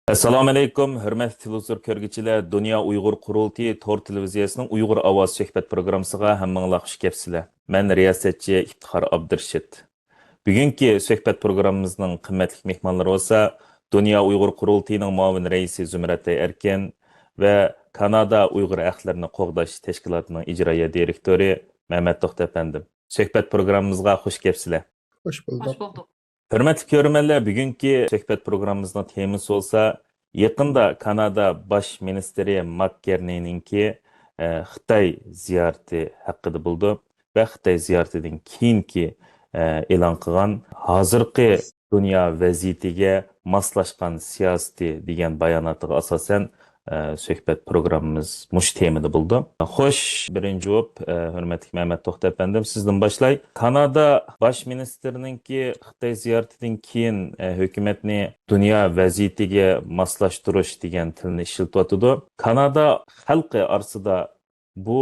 Assalomu alaykum, hurmatli televizor ko'rguvchilar. Dunyo Uyg'ur qurultiyi Tor televiziyasining Uyg'ur ovoz suhbat programmasiga hammanglar xush kelibsizlar. Men riyosatchi Iftixor Abdurshid. Bugungi suhbat programmamizning qimmatli mehmonlari bo'lsa, Dunyo Uyg'ur qurultiyining muavin raisi Zumrat Erkin va Kanada Uyg'ur haqlarini qo'g'dash tashkilotining ijroiya direktori Mehmet To'xta afandim. Suhbat programmamizga xush kelibsizlar. Hoş bulduk. Hürmetli görürmenler, bugünkü söhbət programımızın temisi olsa, yakında Kanada Baş Ministeri McGarney'ninki Xitay ziyareti hakkında buldu ve Xitay ziyaretinin keyinki e'lon qilgan hozirgi dünya vaziyatiga moslaşgan siyosati degan bayonotiga asosan suhbat programmamiz mush temada bo'ldi. Xo'sh, birinchi javob hurmatli Mehmet To'xta afandim, sizdan boshlay. Kanada bosh ministrininki Xitoy ziyoratidan keyin hukumatni dunyo vaziyatiga moslashtirish degan tilni ishlatyotdi. Kanada xalqi orasida bu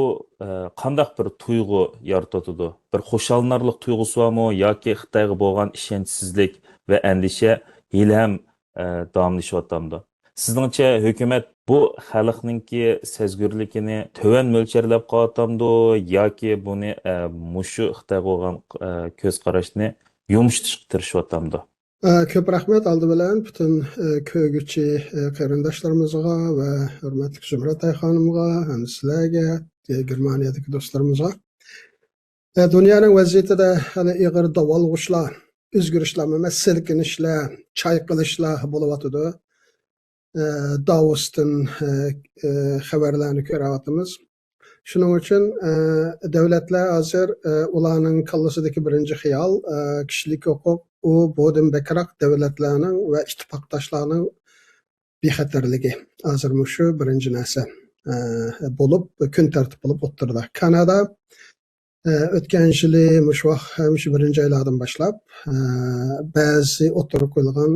qandaq bir tuyg'u yaratyotdi? Bir xushallanarlik tuyg'usi bormi yoki Xitoyga bo'lgan ishonchsizlik va andisha hali ham davomlashyapti? Sizningcha hukumat bu xalqninki sezgurligini töven mo'lcherlab qo'yatamdi yoki buni mushu Xitoyga bo'lgan ko'z qarashni yumshatishga tirishyapti? Ko'p rahmat oldi bilan butun ko'rguvchi qarindoshlarimizga va hurmatli Zumrat xonimga, hamda sizlarga, Germaniyadagi do'stlarimizga. Dunyoning vaziyatida hali ig'ir davolg'ishlar, o'zgarishlar, silkinishlar, chayqalishlar bo'layotdi. Davos'tan xabarlarni ko'ryapmiz. Shuning uchun davlatlar hozir ularning kallasidagi birinchi xiyol kishilik huquq u bo'dim bekroq davlatlarning va ittifoqdoshlarning bexatarligi. Hozir shu birinchi narsa bo'lib kun tartib bo'lib o'tirdi. Kanada o'tgan yili shu birinchi oylardan boshlab ba'zi o'tirib qo'yilgan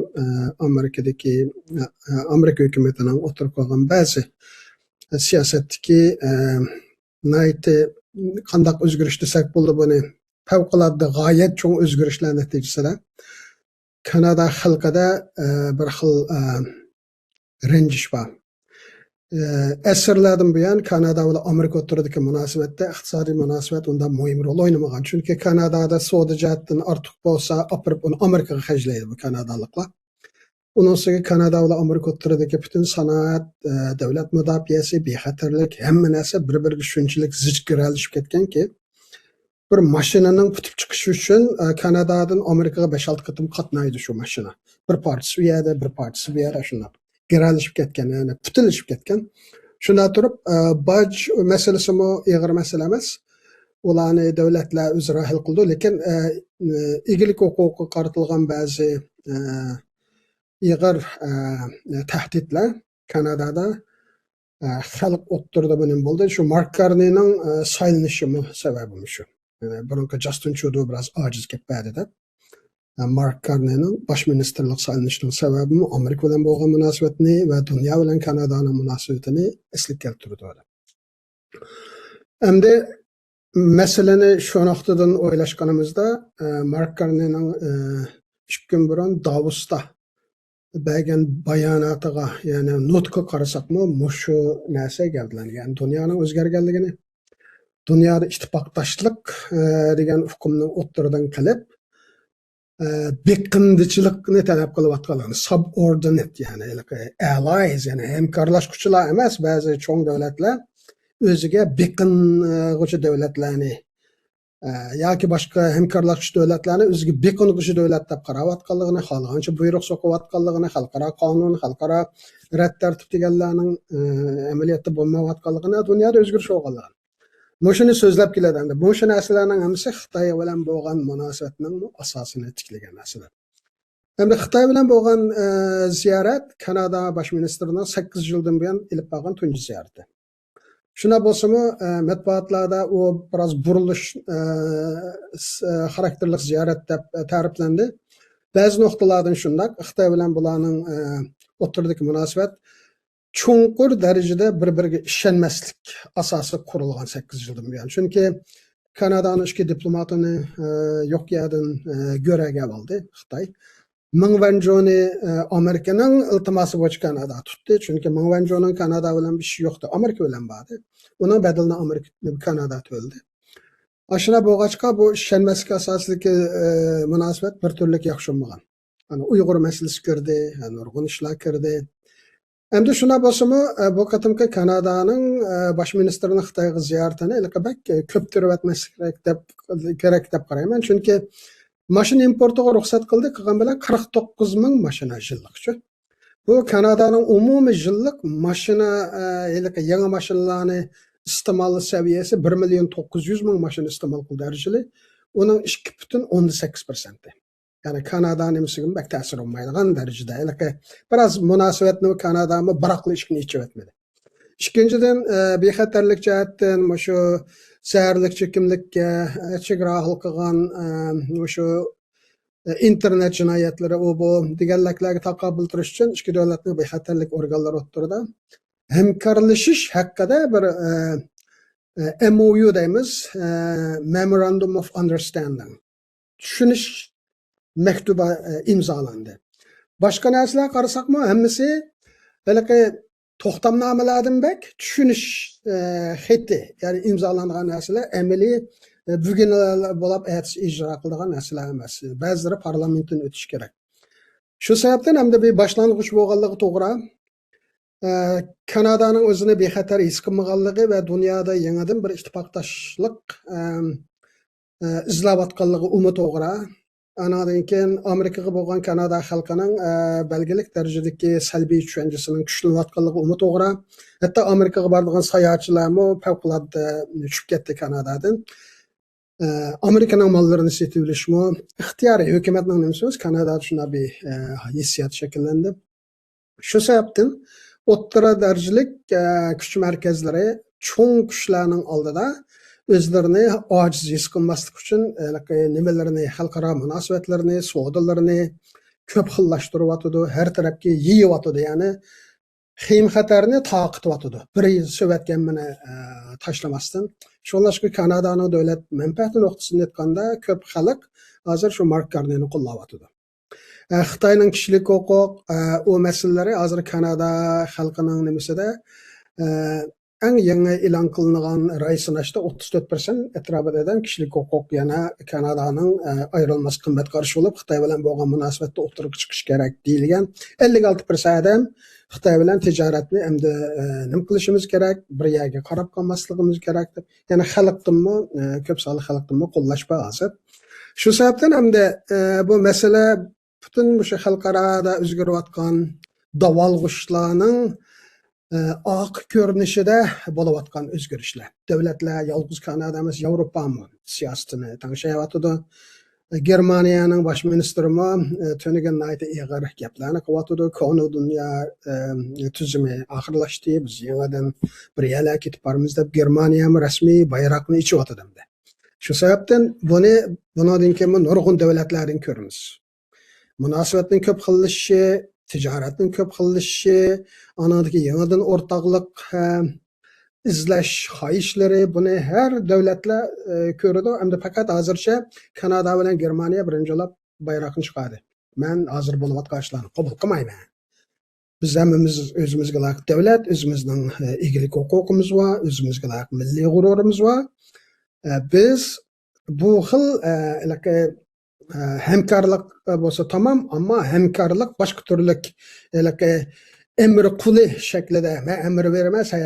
Amerika hukumatining o'tirib qo'ygan ba'zi siyosatdagi qandaq o'zgarish desak bo'ldi buni favqulodda g'oyat cho'ng o'zgarishlar natijasida Kanada xalqida bir xil ranjish bor. Asrlardan buyon Kanada va Amerika o'rtasidagi munosabatda iqtisodiy munosabat unda muhim rol o'ynamagan. Chunki Kanadada savdo jihatdan ortiq bo'lsa, opirib uni Amerikaga xajlaydi bu kanadaliklar. Undan sonra Kanada va Amerika o'rtasidagi butun sanoat, davlat mudofaasi, bexatarlik, hamma narsa bir-biriga shunchalik zijgiralashib ketganki, bir mashinaning putib chiqishi uchun Kanadadan Amerikaga 5-6 qatim qatnaydi shu mashina. Bir partisi u yerda, bir partisi bu yerda shunday. Giralishib ketgan, ya'ni putilishib ketgan. Shundan turib, boj masalasi mu ig'ir masala emas. Ularni davlatlar o'zaro hal qildi, lekin egilik huquqiga qaratilgan ba'zi ig'ir tahdidlar Kanadada xalq o'ttirdi buning bo'ldi. Shu Mark Carney'ning saylanishi sababi shu. Burungi Justin Trudeau biroz ojiz ketdi. Mark Carney'ning bosh ministerlik saylanishining sababi Amerika bilan bo'lgan munosabatni va dunyo bilan Kanadaning munosabatini esga keltirdi. Endi masalani shu nuqtadan o'ylashganimizda Mark Carney'ning 2 kun burun Davosda bergan bayonotiga, ya'ni nutqqa qarasaqmi, shu narsa keldilar. Ya'ni dunyoning o'zgarganligini, dunyoda ittifoqdoshlik degan hukmni o'ttirdan qilib beqindichilikni talab qilayotganlarni, subordinate, ya'ni allies, ya'ni hamkorlashuvchilar emas, ba'zi cho'ng davlatlar o'ziga beqing'uchi davlatlarni yoki boshqa hamkorlashuvchi davlatlarni o'ziga beqing'uchi davlat deb qarayotganligini, xohlagancha buyruq so'qiyotganligini, xalqaro qonun, xalqaro rad tartib deganlarning amaliyotda bo'lmayotganligini, dunyoda o'zgarish bo'lganligini shuni so'zlab keladi. Bu shu narsalarning hammasi Xitoy bilan bo'lgan munosabatning asosini tiklagan narsalar. Endi Xitoy bilan bo'lgan ziyorat Kanada bosh ministrining 8 yildan buyon ilib borgan tunji ziyorati. Shuna bo'lsa-mu, matbuotlarda u biroz burilish xarakterli ziyorat deb ta'riflandi. Ba'zi nuqtalardan shundoq, Xitoy bilan bularning o'rtasidagi munosabat chunqur darajada bir-biriga ishonmaslik asosi qurilgan 8 yildan buyon. Chunki Kanadaning ichki diplomatini yo'q yerdan go'raga oldi Xitoy. Ming Wanzhou'ni Amerika'nın iltiması bo'yicha Kanada tutdi. Chunki Ming Wanzhou'nun Kanada bilan bir ishi yo'qdi. Amerika bilan bordi. Uning badalini Amerika Kanada to'ldi. Ashuna bo'lg'achqa bu ishonmaslikka asosligi munosabat bir turlik yaxshi bo'lmagan. Hani Uyg'ur masalasi kirdi, nurg'un ishlar kirdi. Endi shuna bo'lsa-mu, bu qatimki Kanadaning bosh ministrining Xitoyga ziyoratini ilqibak ko'p turvatmaslik kerak deb qarayman. Chunki mashina importiga ruxsat qilgan bilan 49 ming mashina yillikcha. Bu Kanadaning umumiy yillik mashina yangi mashinalarni iste'mol saviyasi 1 million 900 ming mashina iste'mol qildi darajali. Uning 2,18%. Yani Kanada nimasiga bak ta'sir olmaydigan darajada. Biraz munosabatni Kanadami biroqli ishni ichib etmadi. Ikkinchidan bexatarlik jihatdan shu zaharlik chekimlikka chegara qilgan shu internet jinoyatlari bu deganlarga taqobil turish uchun ikki davlatning bexatarlik organlari o'rtasida hamkorlashish haqida bir MOU deymiz, Memorandum of Understanding. Tushunish mektuba imzalandi. Başka narsalar qarasaqmı, hammasi to'xtamnomalardan bak tushunish xati, ya'ni imzolangan narsalar amaliy bugun bo'lib ijro qilingan narsalar emas. Ba'zilari parlamentdan o'tish kerak. Shu sababdan hamda bir boshlang'ich bo'lganligi to'g'ri. Kanadaning o'zini bexatar his qilmaganligi va dunyoda yangidan bir ittifoqdoshlik izlayotganligi umid to'g'ri. Anadan keyin Amerikaga bo'lgan Kanada xalqining belgilik darajadagi salbiy tushunchasining kuchlanayotganligi umid to'g'ri. Hatto Amerikaga borgan sayohatchilarmi favqulodda tushib ketdi Kanadadan. Amerikaning mollarini sotib olishmi ixtiyoriy hukumatning nimasiz Kanadada shunday bir hissiyat shakllandi. Shu sababdan o'rta darajalik kuch markazlari cho'ng kuchlarning oldida o'zlarini ojiz his qilmaslik uchun nimalarini, xalqaro munosabatlarni, savdolarni ko'p xillashtiryotdi, har tarafga yeyotdi, ya'ni xim xatarni taqitiyotdi. Bir Sovet gemini tashlamasdan. Shunlashki Kanadaning davlat manfaati nuqtasidan aytganda ko'p xalq hozir shu Mark Carneyni qo'llayotdi. Xitoyning kishilik huquq o masalalari hozir Kanada xalqining nimasida eng yangi e'lon qilingan raysinashda 34% e'tirof eden kishilik huquq yana Kanadaning ayrılmaz qimmat qarshi bo'lib Xitoy bilan bo'lgan munosabatda o'tirib chiqish kerak deyilgan. 56% adam Xitoy bilan tijoratni endi nima qilishimiz kerak, bir yerga qarab qolmasligimiz kerak deb. Ya'ni xalqdinmi, ko'p sonli xalqdinmi qo'llashba hozir. Shu sababdan hamda bu masala butun o'sha xalqaroda o'zgarayotgan davolg'ishlarning oq ko'rinishida bo'layotgan o'zgarishlar. Davlatlar yolg'iz Kanada emas, Yevropa siyosatini tanishayotdi. Germaniyaning bosh ministrimi tunigan nayta ig'ir gaplarni qilyotdi. Konu dunyo tuzumi oxirlashdi. Biz yangidan bir yala ketib boramiz deb Germaniya rasmiy bayroqni ichyotdi. Shu sababdan bundan keyin nurg'un davlatlardan ko'ramiz. Munosabatning ko'p xillashishi, tijoratning ko'p xillashishi, anadagi yangidan o'rtoqlik izlash xohishlari buni har davlatlar ko'radi. Endi faqat hozircha Kanada bilan Germaniya birinchilab bayroqni chiqardi. Men hozir bo'layotgan ishlarni qabul qilmayman. Biz hammamiz o'zimizga loyiq davlat, o'zimizning egilik huquqimiz bor, o'zimizga loyiq milliy g'ururimiz bor. Biz bu xil hamkorlik bo'lsa tamam, ammo hamkorlik boshqa turlik emri quli shaklida, men emri beraman, sen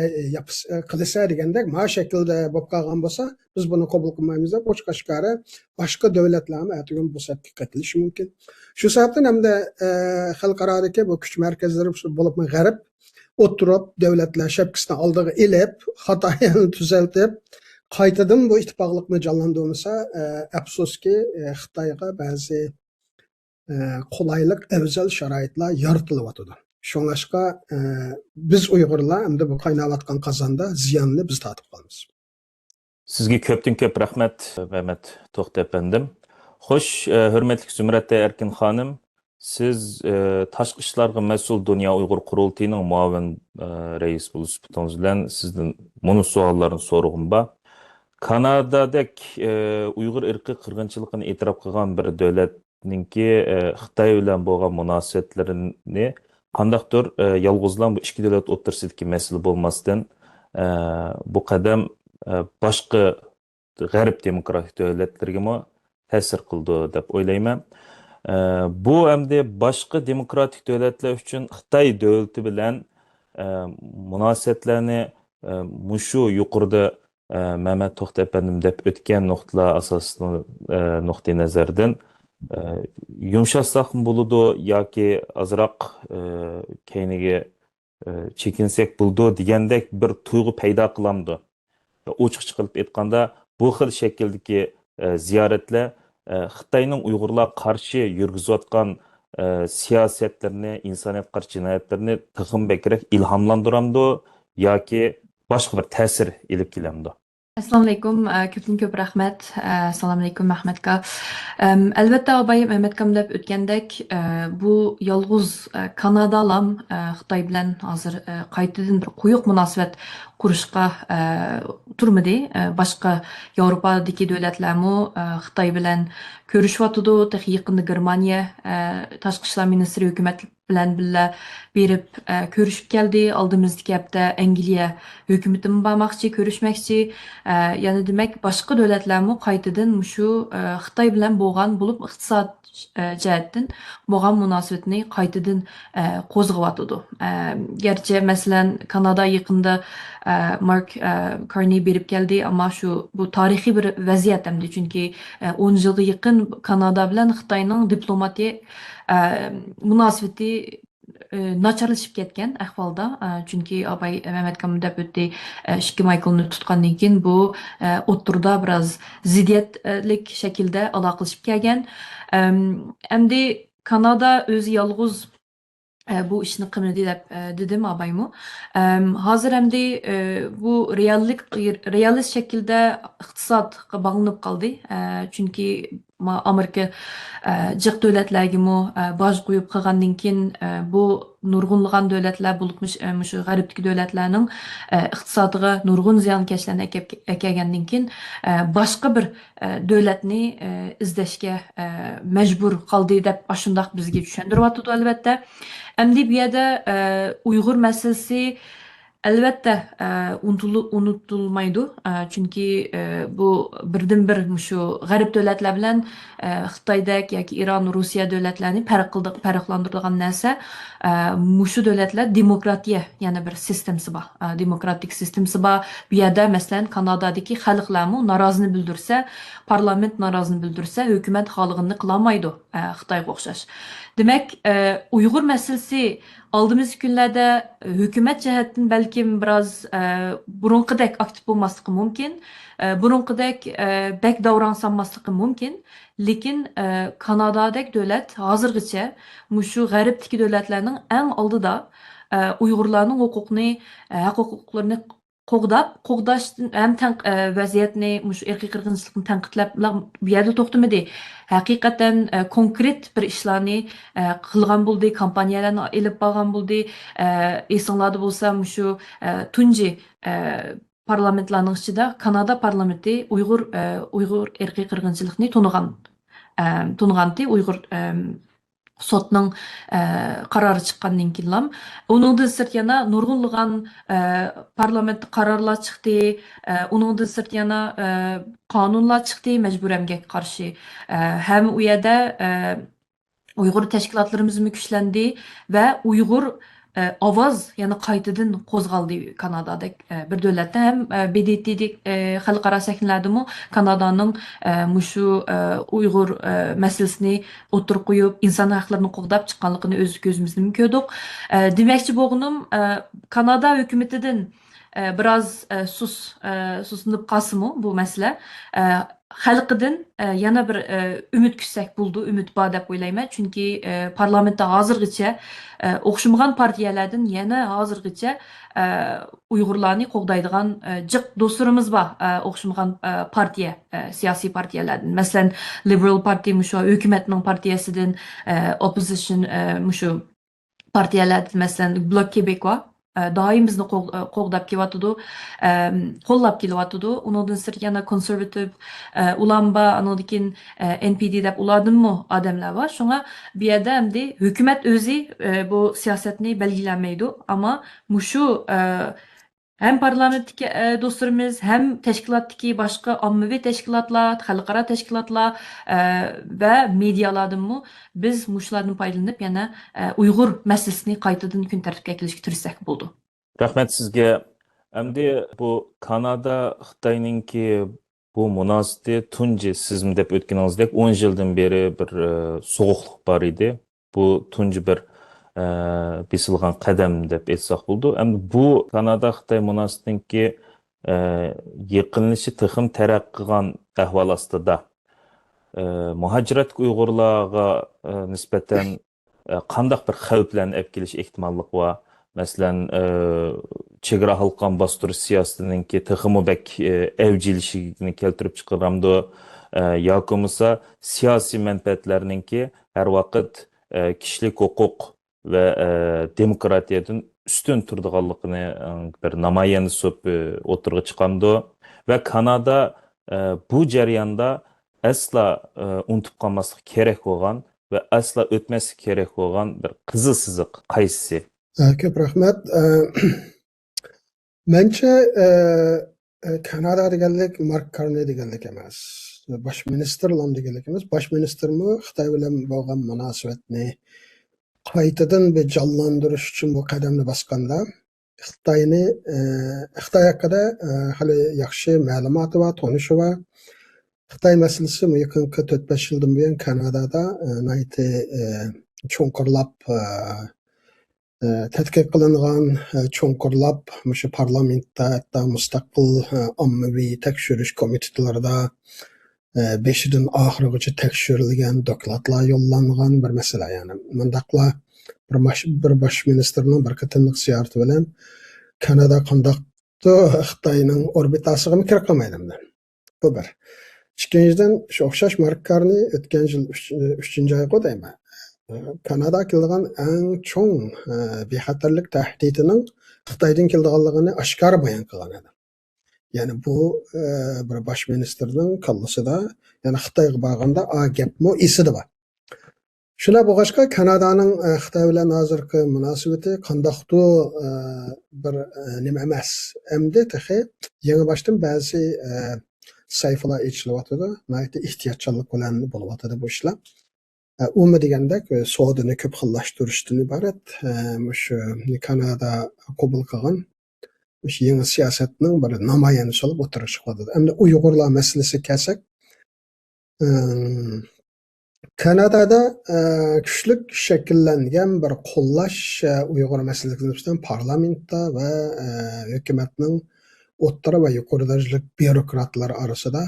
qilsa degandek, ma shaklda bo'lib qolgan bo'lsa, biz buni qabul qilmaymiz deb ochiq-oshkora boshqa davlatlarni aytgan bu sababga qatilishi mumkin. Shu sababdan hamda xalqarodagi bu kuch markazlari bo'lib g'arb o'tirib davlatlar shapkasini oldiga ilib, xatoyini tuzaltib, qaytadan bu ittifoqlikni jonlantirmasa, afsuski Xitoyga ba'zi qulaylik, afzal sharoitlar yaratilyotdi. Shunlashqa biz Uyg'urlar endi bu qaynayotgan qozonda ziyonni biz tatib qolamiz. Sizga ko'pdan ko'p rahmat, Mehmet To'xta efendim. Xo'sh, hurmatli Zumrat Erkin xonim, siz tashqi ishlarga mas'ul Dunyo Uyg'ur qurultiyining muavin rais bo'lishingizdan bilan sizdan buni savollarni so'rag'im bor. Kanadadek Uyg'ur irqiy qirg'inchiligini e'tirof qilgan bir davlat devletninki Xitoy bilan bo'lgan munosabatlarini qandaqdir yolg'izlan bu ikki davlat o'rtasidagi masala bo'lmasdan bu qadam boshqa g'arb demokratik davlatlarga ta'sir qildi deb o'ylayman. Bu endi boshqa demokratik davlatlar uchun Xitoy davlati bilan munosabatlarni mushu yuqorida Mehmet To'xta efendim deb o'tgan nuqtalar asosida nuqtai nazardan yumshatsak bo'ladi yoki ozroq keyniga chekinsak bo'ldi degandek bir tuyg'u paydo qilamdi. Ochiq qilib aytganda bu xil shakldagi ziyoratlar Xitoyning Uyg'urlar qarshi yurgizayotgan siyosatlarni, insoniyat qarshi jinoyatlarni tixim bekrak ilhomlantiramdi yoki boshqa bir ta'sir ilib kelamdi. Assalomu alaykum, ko'pdan ko'p rahmat. Assalomu alaykum Mahmadka. Albatta abay Mehmetcam deb o'tgandek, bu yolg'iz Kanadalam Xitoy bilan hozir qaytadan bir quyuq munosabat qurishga turmadi. Boshqa Yevropadagi davlatlarmi Xitoy bilan ko'rishyotdi. Yaqinda Germaniya tashqi ishlar ministri hukumat bilan birga berib ko'rishib keldi. Oldimizdagi hafta Angliya hukumati bormoqchi, ko'rishmoqchi. Yani demek başka devletlermi qaytadan shu Xitoy bilan bo'lgan bo'lib iqtisod jihatdan bo'lgan munosabatni qaytadan qo'zg'atydi. Gerçi masalan Kanada yaqinda Mark Carney berib keldi, ammo shu bu tarixiy bir vaziyat hamdi, chunki 10 yilga yaqin Kanada bilan Xitoyning diplomatiya munosabati nacharlashib ketgan ahvolda, chunki abay Mehmetcam deb o'tdi, ikki Michaelni tutgandan keyin bu o'ttirda biroz ziddiyatlik shaklda aloqalashib kelgan. Endi Kanada o'zi yolg'iz bu ishni qilmadi deb dedim abaymu. Hozir endi bu realist shaklda iqtisodga bog'lanib qoldi, chunki Amerika jiq davlatlarga boj qo'yib qilgandan keyin bu nurg'unlagan davlatlar bo'lib shu g'arbdagi davlatlarning iqtisodiga nurg'un ziyonkashlarni kelgandan keyin boshqa bir davlatni izlashga majbur qoldi deb shundoq bizga tushuntiryapti albatta. Endi bu yerda Uyg'ur masalasi albatta unutulmaydi, chunki bu birdan bir shu g'arb davlatlar bilan Xitoydek yoki Iron, Rossiya davlatlarini farqlantiradigan narsa, shu davlatlar demokratiya, yana bir sistemasi bor, demokratik sistemasi bor. Bu yerda masalan Kanadadagi xalqlarmi norozini bildirsa, parlament norozini bildirsa, hukumat xolig'ini qilolmaydi Xitoyga o'xshash. Demek Uyg'ur masalasi aldığımız günlerde hükümet cihetten belki biraz burunqidek aktif olmaslığı mümkün. Burunqidek bek davransanmaslığı mümkün. Lekin Kanada'daki devlet hazırgıça şu g'arbdagi devletlerinin en aldıda Uyg'urlarning huquqlarini qo'g'dashdan ham vaziyatni shu irqiy qirg'inchilikni tanqidlab bu yerda to'xtamadi. Haqiqatan konkret bir ishlarni qilgan bo'ldi, kompaniyalarni ilib borgan bo'ldi. Esinglarda bo'lsa shu tunji parlamentlarning ichida Kanada parlamenti Uyg'ur irqiy qirg'inchilikni to'nigandi. Uyg'ur sotning qarori chiqqandan keyin uningdan sirt yana nurg'unlagan parlament qarorlar chiqdi, uningdan sirt yana qonunlar chiqdi majburiy emgakka qarshi. Ham u yerda Uyg'ur tashkilotlarimiz kuchlanди va Uyg'ur ovoz yana qaytadan qo'zg'aldi Kanadada bir davlatda ham BDT'dek xalqaro sahnlardami Kanadaning shu Uyg'ur masalasini o'tirib qo'yib inson haqlarini qo'g'dab chiqqanligini o'z ko'zimizdan ko'rdik. Demoqchi bo'lganim Kanada hukumatidan biroz suslanib qolsimi bu masala, xalqidan yana bir umid kutsak bo'ldi, umid bor deb o'ylayman, chunki parlamentda hozirgacha o'xshamagan partiyalardan yana hozirgacha Uyg'urlarni qo'g'daydigan jiq do'stlarimiz bor, o'xshamagan partiya, siyosiy partiyalardan. Masalan, Liberal Party shu hukumatning partiyasidan, opposition shu partiyalardan, masalan, Bloc Québécois doim bizni qo'g'dab kelyotidi, qo'llab kelyotidi. Undan sir yana konservativ, ulanba, andan keyin NPD deb ulardimmi odamlar bor. Shunga bu yerda endi hukumat o'zi bu siyosatni belgilamaydi, ammo mushu hem parlamentdeki dostlarımız hem teşkilattaki başka ommaviy teşkilatlar, xalqaro teşkilatlar ve medyalardan mı biz muşlardan paylanıp yana Uyg'ur meselesini qaytadan kun tartibga kelishga tirishsak bo'ldi. Rahmet sizge. Endi bu Kanada Xitoyninki bu munosabati tunji sizmi deb o'tganingizdek 10 yildan beri bir so'g'uqlik bor edi. Bu tunji bir besilgan qadam deb aytsak bo'ldi. Endi bu Kanada Xitoy munosabatinki yaqinlashishi texim taraqqiy qilgan ahvol ostida muhacirat Uyg'urlarga nisbatan qandaq bir xavflarni olib kelish ehtimollik bor. Masalan, chegara halqan bostirish siyosatininki teximi bek avjilishini keltirib chiqaramdi. Yoki bo'lmasa siyosiy manfaatlarninki har vaqt kishilik huquq ve demokratiyadan üstün turduğanlıqını bir namayeni söp oturğa çıqamdı ve Kanada bu jarayonda asla unutup qalmaslık gerek olgan ve asla ötmesi gerek olgan bir qızıl sızıq qaysi? Ko'p rahmat. Menimcha Kanada deganlik Mark Carney deganlik emas. Bosh minister lam deganlik emas. Bosh ministermi Xitoy bilan bo'lgan munosabatni qaytadan bir canlandırış için bu qadamni bosganda Xitoy haqida hali yaxshi ma'lumoti va tonishi va Xitoy masalasi yaqinqi 4-5 yildan buyon Kanadada cho'nqirlab tadqiq qilingan, cho'nqirlab shu parlamentda hatto mustaqil ommaviy tekshirish komitetlarida beşidin ahırıcı tekshirilgan dokladlar yollangan bir mesele yani. Mundaqla bir baş ministerinin bir qatimliq ziyarati bilan Kanada qandaqdı Xitoyning orbitasiga kira qilmaydi. Bu bir. Ikkinchidan shu o'xshash Mark Carney o'tgan yil 3-oyga deyman. Kanada kelgan eng cho'ng bexatarlik tahdidining Xitoydan kelganligini oshkor bayon qilgan edi. Yani bu bir baş ministerinin kallasida yani Xitoyga borganda a gapmi esida bor. Shuna bo'lg'achqa Kanadaning Xitoy bilan hozirgi munosabati qandoqdi bir nima emas. Endi tehi yangi boshdan ba'zi sayfalar ichilyotdi. Nayta ehtiyotchanlik bilan bo'lyotdi bu ishlar. Umumiy deganda savdoni ko'p xillashtirishdan iborat. Shu Kanada qabul qilgan yangi siyosatning bir namoyandasi olib o'tirib chiqadi. Endi Uyg'urlar masalasi kelsak, Kanadada kuchlik shakllangan bir qo'llash Uyg'ur masalasidan parlamentda va hukumatning o'rta va yuqori darajali byurokratlar orasida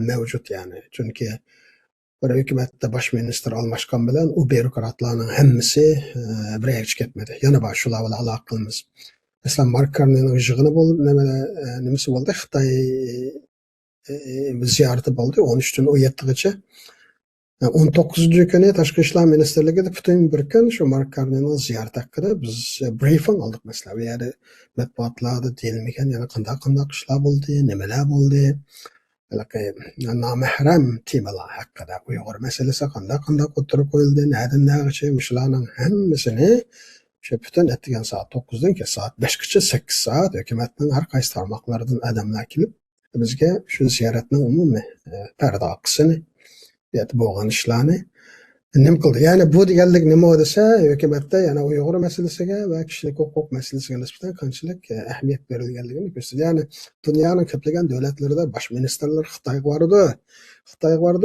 mavjud yani. Chunki bir hukumatda bosh minister almashgan bilan u byurokratlarning hammasi bir yerga ketmadi. Yana bosh shular bilan aloqa qilamiz. Mesela Mark Carney'nin yig'ini bo'ldi, nimasi bo'ldi? Xitoy ziyarati bo'ldi 13dan 17gacha. 19 kuni Tashqi ishlar ministerligida butun bir kun shu Mark Carney'ning ziyarati haqida biz briefing oldik mesela. Bu yerda matbuotlarda deyilmagan yana qanday ishlar bo'ldi, nimalar bo'ldi. Namahram temalar haqida Uyg'ur masalasi qanday o'tirib qo'yildi, nadan nagacha shularning hammasini Şu bütün ettiğin saat 9'dan ki saat 5'gacha 8 saat hükümetin her qaysi tarmoqlaridan adamlar kelib bizga shu ziyoratning umumiy parda oqisini bo'lgan ishlarni nima qildi. Ya'ni bu deganlik nima desa, hukumatda yana Uyg'ur masalasiga va kishilik huquq masalasiga nisbatan qanchalik ahamiyat berilganligini ko'rsatdi. Ya'ni dunyoning ko'plagan davlatlarida bosh ministerlar Xitoyga bordi.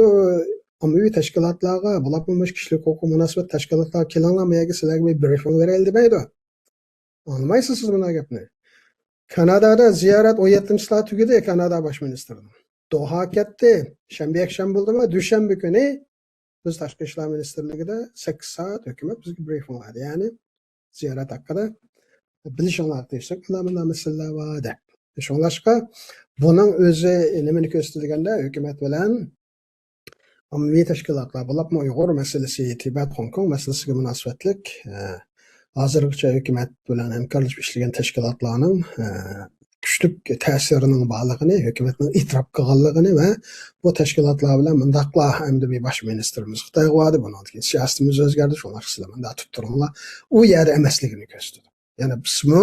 Ommaviy tashkilotlarga bularga kishilik huquq munosabat tashkilotlari kelinglarga sizlarga bir briefing berildi deydi. Anlamaysiz siz buni gapni. Kanadada ziyorat 17-soat tugadi Kanada bosh ministrining. Doha ketdi. Shanba yakshanba bo'ldimi? Dushanba kuni biz tashqi ishlar ministerligida 8 soat hukumat bizga briefing berdi. Ya'ni ziyorat haqida bilishinglar deysak, bunday masalalar bor deb. Shunlashqa buning o'zi nimani ko'rsatganda hukumat bilan ommaviy tashkilotlar, bularmi Uyg'ur masalasi, Tibet, Hong Kong masalasiga munosabatlik hozirgacha hukumat bilan hamkorlashib ishlagan tashkilotlarning kuchli ta'sirining borligini, hukumatning e'tirof qilganligini va bu tashkilotlar bilan mundaqla hamda bir bosh ministerimiz Xitoy va'da bundan keyin siyosatimiz o'zgardi, shular sizlar da tutib turinglar. U yerda emasligini ko'rsatdi. Ya'ni bizmi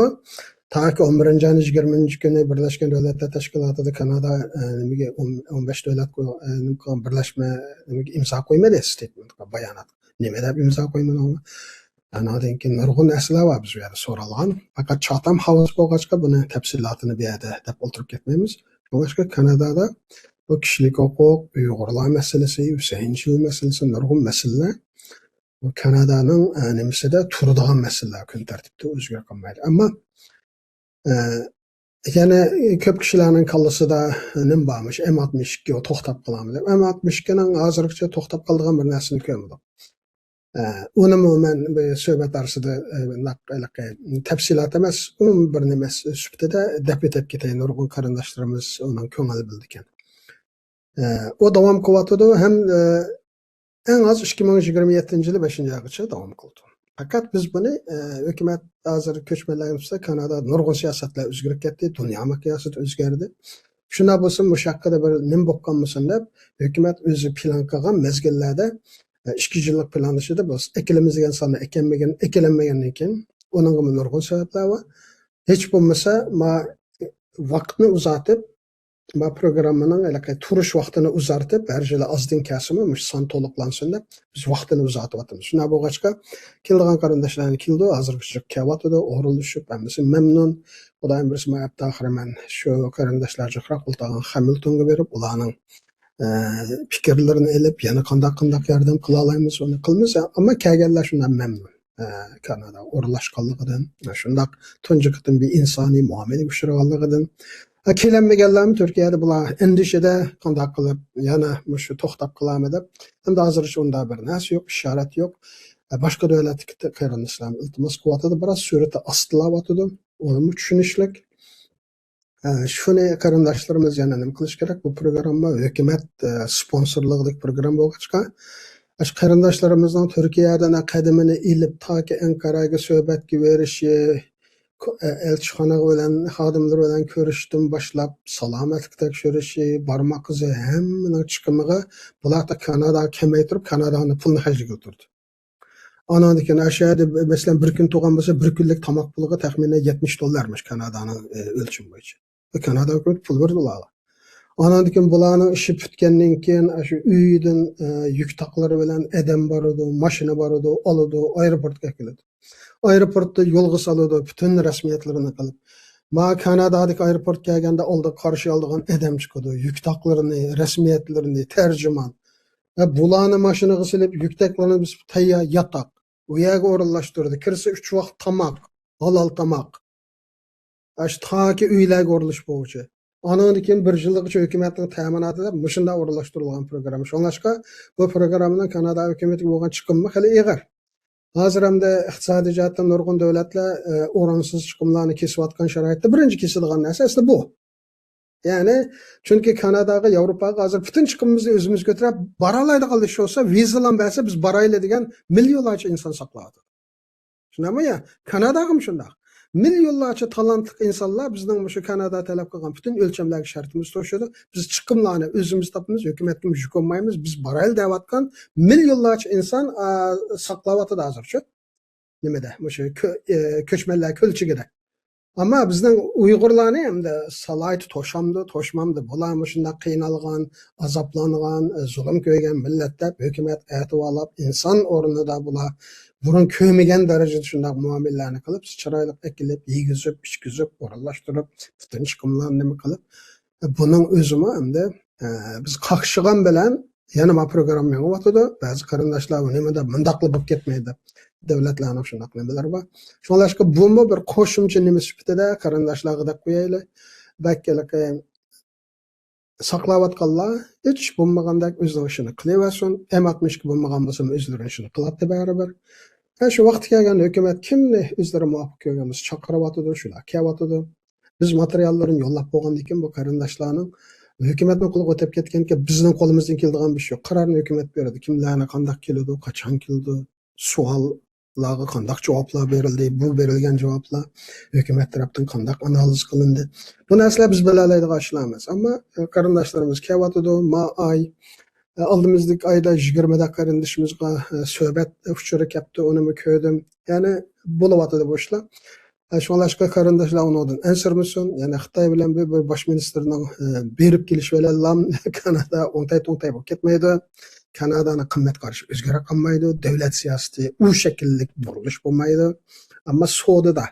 taki 11-20 kuni Birlashgan Davlatlar Tashkilotida Kanada nimaga 15 davlat birlashma nimaga imzo qo'ymadi statement bayonot. Nima deb imzo qo'ymadi? Anadan keyin nurg'un narsalar bor biz bu yerda so'ralgan. Faqat Chatham House bo'lg'achqa buni tafsilotini bu yerda deb o'tirib ketmaymiz. Boshqa Kanadada bu kishilik huquq, Uyg'urlar masalasi, Husaynchilik masalasi, nurg'un masalalar bu Kanadaning nimasida turadigan masalalar kun tartibda o'zgarib qolmaydi. Ammo yana ko'p kishilarning kallasida nim bormish, M62 to'xtab qolamiz deb. M62 ning hozirgacha to'xtab qolgan bir narsani ko'rmadim. Uni men suhbat orasida tafsilot emas, umumiy bir nima sifatida deb etib ketay, nurg'un qarindoshlarimiz uning ko'ngil bildi ekan. O davom qilyotdi ham eng az 2027-yili 5-oygacha davom qildi. Faqat biz buni hukumat hozir ko'chmanlarimizda Kanadada nurg'un siyosatlar o'zgarib ketdi, dunyo miqyosida o'zgardi. Shuna bo'lsa, mushaqada bir nim bo'lgan bo'lsin deb hukumat o'zi plan qilgan mezgillarda 2 yillik planlashida biz ekilimizga sonni ekilanmagandan keyin uning nurg'un sabablar bor. Hech bo'lmasa vaqtni uzatib programmaning turish vaqtini uzartib, har yili ozdan kasimi son to'liqlansin deb biz vaqtini uzatyapmiz. Shuna bo'lg'achqa kelgan qarindoshlarni keldi, hozirgacha kelyapti, o'rilishib, hammasi mamnun. Xudoyim birisi man shu qarindoshlarga qilgan Hamiltonga berib, ularning fikrlarini elib, yana qanday yordam qila olamiz, uni qilamiz. Ammo kelganlar shundan mamnun. Kanada o'rlashganligidan, shunday tunji qitim bir insoniy muomalaga uchraganligidan. Kelinmaganlarmi Turkiyada bular endishada qanday qilib yana shu to'xtab qilamiz deb. Endi hozircha unda bir narsa yo'q, ishorat yo'q. Boshqa davlatga qarindoshlar iltimos qilyapti, biroz surati ostilayotdi. Uni tushunishlik. Shuni qarindoshlarimiz yana nima qilish kerak? Bu programma hukumat sponsorligidagi program bo'lg'achqa, qarindoshlarimizni Turkiyadan qadamini ilib toki Anqaraga suhbatga berishi, elchixona bilan xodimlar bilan ko'rishdan boshlab salomatlik tekshirishi, barmoq izi hammaning chiqimiga bularda Kanada kamaytirib, Kanadani pulni hajga o'tirdi. Ondan keyin aşağıda mesela bir kun tug'an bo'lsa, bir kunlik tomoq puliga taxminan $70 Kanadaning o'lchami bo'yicha. Kanada hukumati pul berdi ularga. Ondan keyin bularning ishi bitgandan keyin shu uydan yuk taqlari bilan adam boradi, mashina boradi, oladi, aeroportga keladi. Aeroportda yo'lga soladi, butun rasmiyatlarini qilib. Ma Kanadadagi aeroportga kelganda oldi qarshi oladigan adam chiqadi, yuk taqlarini, rasmiyatlarini, tarjimon. Bularni mashinaga silib, yuk taqlarini biz tayyor yotoq. U yerga o'rinlashtirdi. Kirsa 3 vaqt tomoq, halol tomoq. Toki uylarga o'rinlash bo'yicha. Ondan keyin bir yilgacha hukumatning ta'minotida shunday o'rinlashtirilgan program. Shunlashqa bu programdan Kanada hukumatiga bo'lgan chiqimi hali ig'ir. Hozir hamda iqtisodiy jihatdan nurg'un davlatlar o'rinsiz chiqimlarni kesayotgan sharoitda birinchi kesilgan narsa aslida bu. Ya'ni chunki Kanadaga, Yevropaga hozir butun chiqimimizni o'zimiz ko'tarib boralaydigan ish bo'lsa, vizalar bersa biz borayli degan millionlarcha inson saqlaydi. Shunami ya? Kanadaga ham shunday. Millionlarcha talantli insonlar bizning shu Kanada talab qilgan butun o'lchamlarga shartimizni to'shadi. Biz chiqimlarni o'zimiz topamiz, hukumatga yuk olmaymiz. Biz borayli deyotgan millionlarcha inson saqlayapti hozircha. Nimada? O'sha ko'chmanlar ko'lchigida. Ammo bizning Uyg'urlarni hamda salayt to'shmamdi, bular shunday qiynalgan, azoblangan, zulm ko'rgan millatlar hukumat e'tiborlab inson o'rnida bular burun ko'rmagan darajada shunday muomalalarni qilib, chiroyli ekilib, yegizib, ichkizib, o'rinlashtirib, butun chiqimlarni nima qilib, buning o'zimi hamda biz qaqshigan bilan yana ma program yang'iyotdi. Ba'zi qarindoshlar nimada mundaqli bo'lib ketmaydi. Davlatlarning shunday nimalar bor. Shunlashqa bu bir qo'shimcha nima sifatida qarindoshlarga deb qo'yaylik. Bakkalaqa saqlayotganlar hech bo'lmagandek o'zlari ishini qilaversin. M62 bo'lmagan bo'lsa, o'zlari ishini qiladi baribir. Shu vaqt kelganda hukumat kimni o'zlari muvofiq ko'rgan bo'lsa chaqiryotdi, shular kelyapti. Biz materiallarni yo'llab qo'ygandan keyin bu qarindoshlarning hukumatning qo'liga o'tib ketganki, bizning qo'limizdan keladigan bir şey yo'q. Qarorni hukumat beradi. Kimlarni qanday keladi, qachon keladi, savol Ularga qandaq javoblar berildi, bu berilgan javoblar hukumat tarafdan qandaq analiz qilindi. Bu narsalar biz bilalaydigan ishlar emas. Ammo qarindoshlarimiz kelyapti, ma ay oldimizdagi ayda 20 qarindishimizga suhbat uchuri kelibdi, uni ko'rdim. Ya'ni bo'lyapti bu ishlar. Şoňlaşka karandaşlar ondan ensirmisin. Yani Xitay bilen bir baş ministerinin berip keliş bilen lam Kanada ontay bolup ketmeydi. Kanada'nın kıymet karşı özgere kalmaydı. Devlet siyaseti u şekillik buruluş bolmaydı. Ama Soğu'da.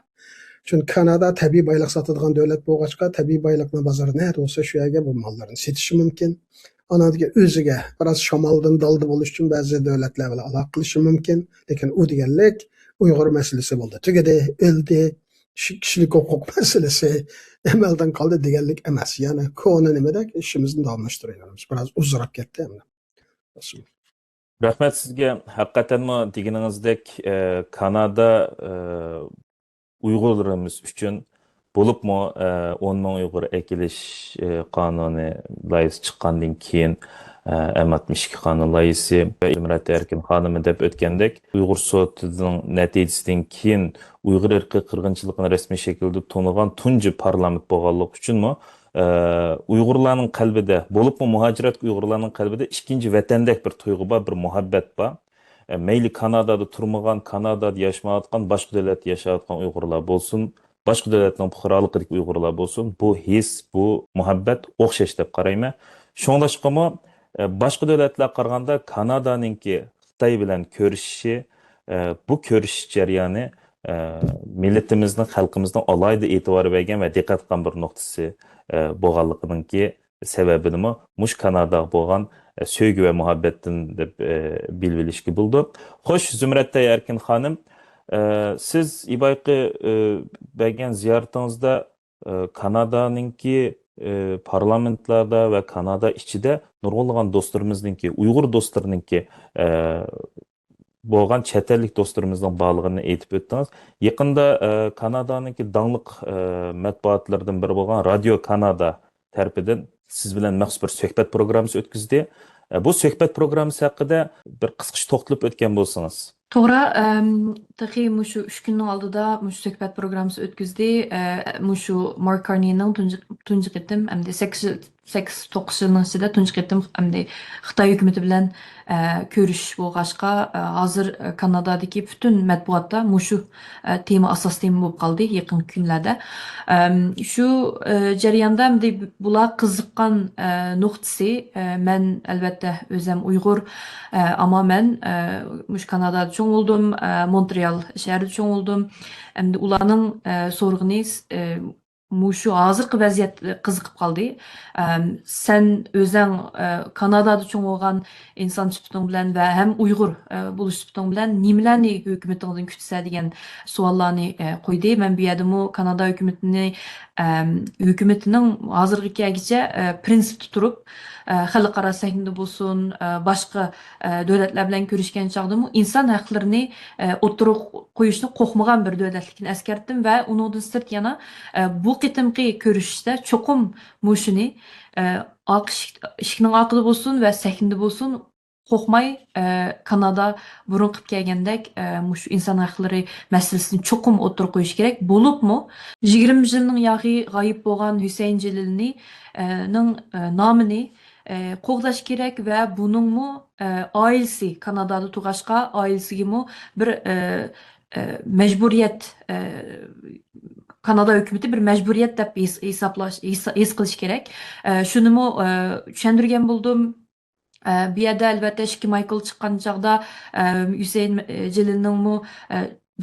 Çünkü Kanada tabii baylık satıdığan devlet boğaçka tabii baylıkla bazarı nerede olsa şu yerge bu malların setişi mümkün. Anadaki özüge biraz şamaldan daldı boluş için bazı devletler bilen alak kılışı mümkün. Lekin o digerlik Uyghur meselesi oldu. Tügedi, öldü. Kişilik hukuk meselesi emelden kaldı digerlik emas. Yani konu nimedek işimizin davamlaştırıyoruz. Biraz uzarap gitti hem de. Rahmet sizge hakikaten degininizdek Kanada Uygurlarımız üçün bolup mu 10 ming Uygur ekiliş kanunu layısı çıkandan keyin M62 kanun layısı Zümrət Erkin hanımı dep ötkendek Uygur sotu'nun neticesinden keyin Uygur erki kırgınçılıkını resmi şekilde tonugan tuncu parlament boğallık üçün mu Uygurlarning qalbida bolup mu muhacirat Uygurlarning qalbida ikinci vatandek bir tuyg'u bor, bir muhabbet bor. Meyli Kanada'da turmagan, Kanada'da yaşmayatkan, başka devlet yaşayatkan Uygurlar bolsun, başka devletning fuqaroligidagi Uygurlar bolsun, bu his, bu muhabbet o'xshash deb qarayman. Şoňlaşqama başka devletler qaraganda Kanada'ningki Xitoy bilan ko'rishishi, bu ko'rishish jarayoni milletimizning, xalqimizning alayda e'tibor bergan va diqqat qilgan bir nuqtasi bo'lganliginingki sababini mush Kanada bo'lgan sevgi ve muhabbetin deb bilbilishki buldu. Hoş Zümrət Erkin hanım, siz ibayqı bergen ziyaretinizde Kanada'nınki parlamentlarda ve Kanada içinde nurgulgan dostlarımızınki, Uygur dostlarınınki bo'lgan chet ellik do'stlarimizning borlig'ini aytib o'tdingiz. Yaqinda Kanada'ningki dаңлык matbuotlardan biri bo'lgan Radio Kanada tarafidan siz bilan maxsus bir suhbat programmasi o'tkazdi. Bu suhbat programmasi haqida bir qisqacha to'xtalib o'tgan bo'lsangiz. To'g'ri, taqiy mushu 3 kunning oldida mushu suhbat programmasi o'tkazdi. Mushu Mark Carney'ning tunji qitim, hamda 8-9 yilning ichida tunji qitim hamda Xitoy hukumati bilan ko'rish bo'lg'achqa hozir Kanadadagi butun matbuotda mushu tema asos tema bo'lib qoldi yaqin kunlarda. Shu jarayonda bular qiziqqan nuqtasi, men albatta o'zim Uyg'ur, ammo men mush Kanadada cho'ng oldum, Montreal shahrida cho'ng oldum. Endi ularning so'rg'ini mushu hozirgi vaziyat qiziqib qoldi. Sen o'zing Kanadada cho'ng bo'lgan inson sifating bilan va ham Uyg'ur bo'lish sifating bilan nimalarni hukumatingdan kutsa degan savollarni qo'ydi. Men bu yerda Kanada hukumatining hozirgi kelgicha prinsipda turib xalqaro sahnada bo'lsin, boshqa davlatlar bilan ko'rishgan chog'da inson haqlarini o'tirib qo'yishni qo'rqmagan bir davlatlikni eskartdim va undan sirt yana bu qitimqi ko'rishishda cho'qim mushuni ishning oqida bo'lsin va sahnada bo'lsin qo'rqmay Kanada burun qilib kelgandek mush inson haqlari masalasini cho'qim o'tirib qo'yish kerak. Bo'libmi 20 yilning yo'g'i g'oyib bo'lgan Husayn Jalilning nomini qo'g'dash kerak va buningmi oilasi Kanadada tug'ashqa oilasiga bir majburiyat Kanada hukumati bir majburiyat deb his qilish kerak. Shunimi tushuntirgan bo'ldim. Bu yerda albatta Michael chiqqan chog'da Husayn Jalilning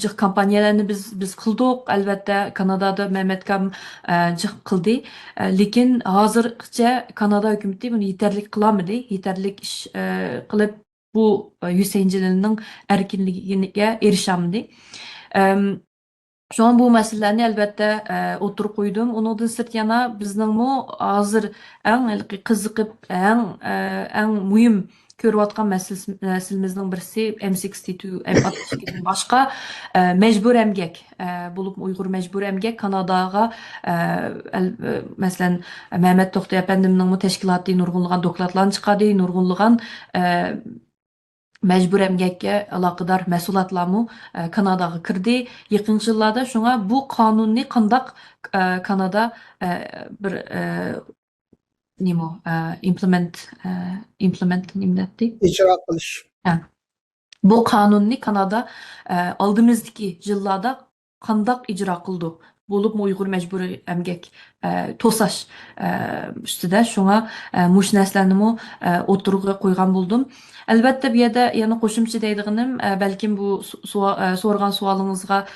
jiq kampaniyalarni biz qildik. Albatta Kanadada Mehmetkam jiq qildi. Lekin hozirgacha Kanada hukumati buni yetarli qilmadi. Yetarli ish qilib bu Husayn Jalilning erkinligiga erishamdi. Şu an bu meselelerni albatta o'tirib qo'ydim. Undan sirt yana bizningmi hozir eng qiziqib, eng muhim ko'rayotgan masalamizning birisi M62, M62 boshqa majbur emgak bo'lib Uyg'ur majbur emgak Kanadaga masalan Mehmet To'xtay apandimning tashkiloti nurg'unlagan dokladlarni chiqardi, nurg'unlagan Мәҗбүр әмгәккә алакадар мәс'улатлармы Канадага кирди. Якын елларда шуңа бу канунны кандак Канада бер implement nimdetdi? icra qilish. Bu kanunni Kanada aldığımızdaki yıllarda kandak icra kıldı. Bolup mu Uygur mecburi emgek tosaş üstüde şuna muş nəslərini oturuğa koyğan buldum. Elbette bir yerde yani qoşumçu deydiğim belki bu sorğan sualınızga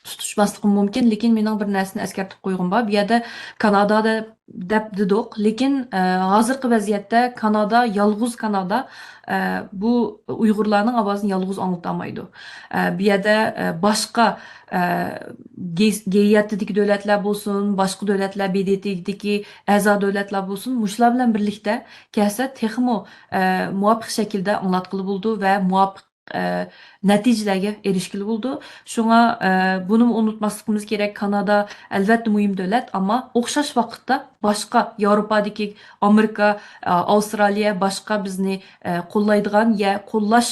tutuşmaslığım mümkün, lekin mening bir narsani eskartib qo'yg'im bor. Bu yerda Kanadada deb dedik, lekin hozirgi vaziyatda Kanada, yolg'iz Kanada bu Uyg'urlarning ovozini yolg'iz anglatamaydi. Bu yerda boshqa GİAD'dagi davlatlar bo'lsin, boshqa davlatlar BDT'dagi a'zo davlatlar bo'lsin, mushlar bilan birlikda kelsa texmo muvofiq shaklda anglatqili bo'ldi va muvofiq natijalarga erishgili bo'ldi. Shunga buni unutmasligimiz kerak. Kanada albatta muhim davlat, ammo o'xshash vaqtda boshqa Yevropadagi Amerika, Avstraliya, boshqa bizni qo'llaydigan ya qo'llash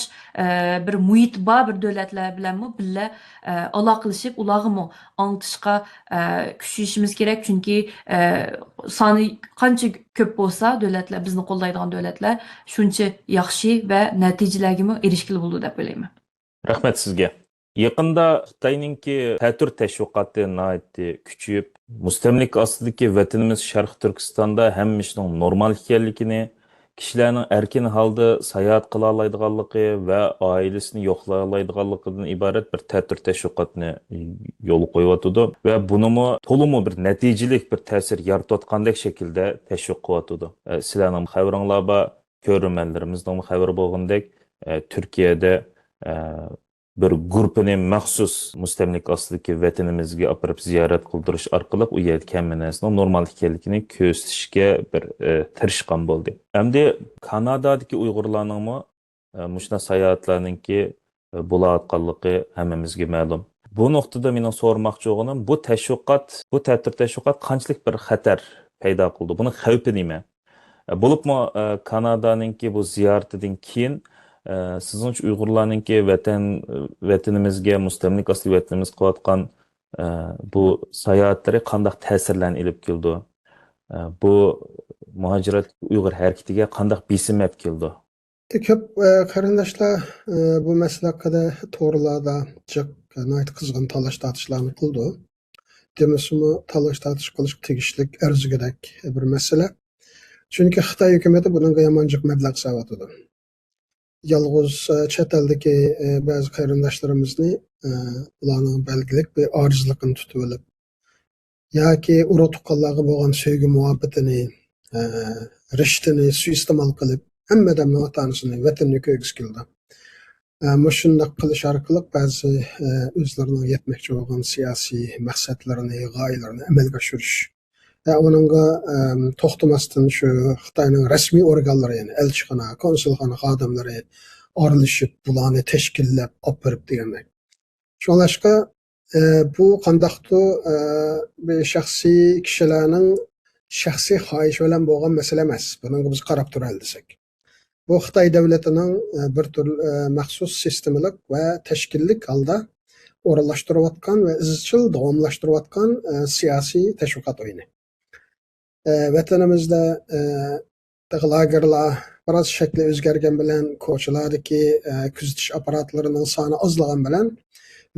bir muhit bor bir davlatlar bilan birga aloqalashib, ularni anglitishga kuchayishimiz kerak. Chunki soni qancha ko'p bo'lsa, davlatlar bizni qo'llaydigan davlatlar shuncha yaxshi va natijalarga erishgili bo'ldi deb o'ylayman. Rahmat sizga. Yaqında Xitoyninki ta'tir tashviqoti nihoyatda kuchayib, mustamlik ostidagi vatanimiz Sharq Turkistonda hamma ishning normal ekanligini, kishilarning erkin holda sayohat qila oladiganligi va oilasini yo'qlay oladiganligidan iborat bir ta'tir tashviqotni yo'l qo'yayotdi va bunimi to'liq bir natijali bir ta'sir yaratayotgandek shaklda tashviq qilyotdi. Sizlarning xabaringlar bor, ko'rmanlarimizning xabari bo'lgandek Türkiye'de bir guruhni maxsus mustamlik ostidagi vatanimizga olib ziyorat qildirish orqali u yer kaminasini normal ekanligini ko'rsatishga bir tirishgan bo'ldi. Endi Kanadadagi Uyg'urlarning mushuna sayohatlarninki bo'layotganligi hammamizga ma'lum. Bu nuqtada mening so'ramoqchi bo'lganim bu ta'tir tashviqot qanchalik bir xatar paydo qildi? Buni xavfi nima? Bo'libmi Kanadaninki bu ziyoratidan keyin sizningcha Uyg'urlarninki vatanimizga mustamlik ostidagi vatanimiz qilayotgan bu sayohatlari qanday ta'sirlarni olib keldi? Bu muhojirat Uyg'ur harakatiga qanday besim olib keldi? Ko'p qarindoshlar bu masala haqida to'g'rilarda qizg'in talash-tortishlarni qildi. Demasimi, talash-tortish qilish tegishli arzigulik bir masala. Chunki Xitoy hukumati bunga yomonchiq mablag' sarflatdi. Yalğız chet eldagi ba'zi qarindoshlarimizni ularning belgilik bir ojizligini tutib olib yoki ura tuqqanlarga bo'lgan sevgi muhabbatini, rishtini suiiste'mol qilib hammadan ota-onasini vatanni ko'ygisi keldi. Shundoq qilish orqali ba'zi o'zlarining yetmoqchi bo'lgan siyosiy maqsadlarini, g'oyalarini amalga oshirish onunla toxtamasdan şu Xitayning rasmiy organlari, yani elchixona, konsulxona xodimlari aralashib bularni tashkillab olib berib degandek. Shunlashqa bu qandaqdir bir shaxsiy kishilarning shaxsiy xohish bilan bo'lgan masala emas. Bunga biz qarab turaylik desak. Bu Xitoy davlatining bir tur maxsus sistemalik va tashkillik holda o'rinlashtirayotgan va izchil davomlashtirayotgan siyosiy tashviqot o'yini. Vatanimizda lagerlar biroz shakli o'zgargan bilan ko'chalardagi kuzatish apparatlarining soni ozlagan bilan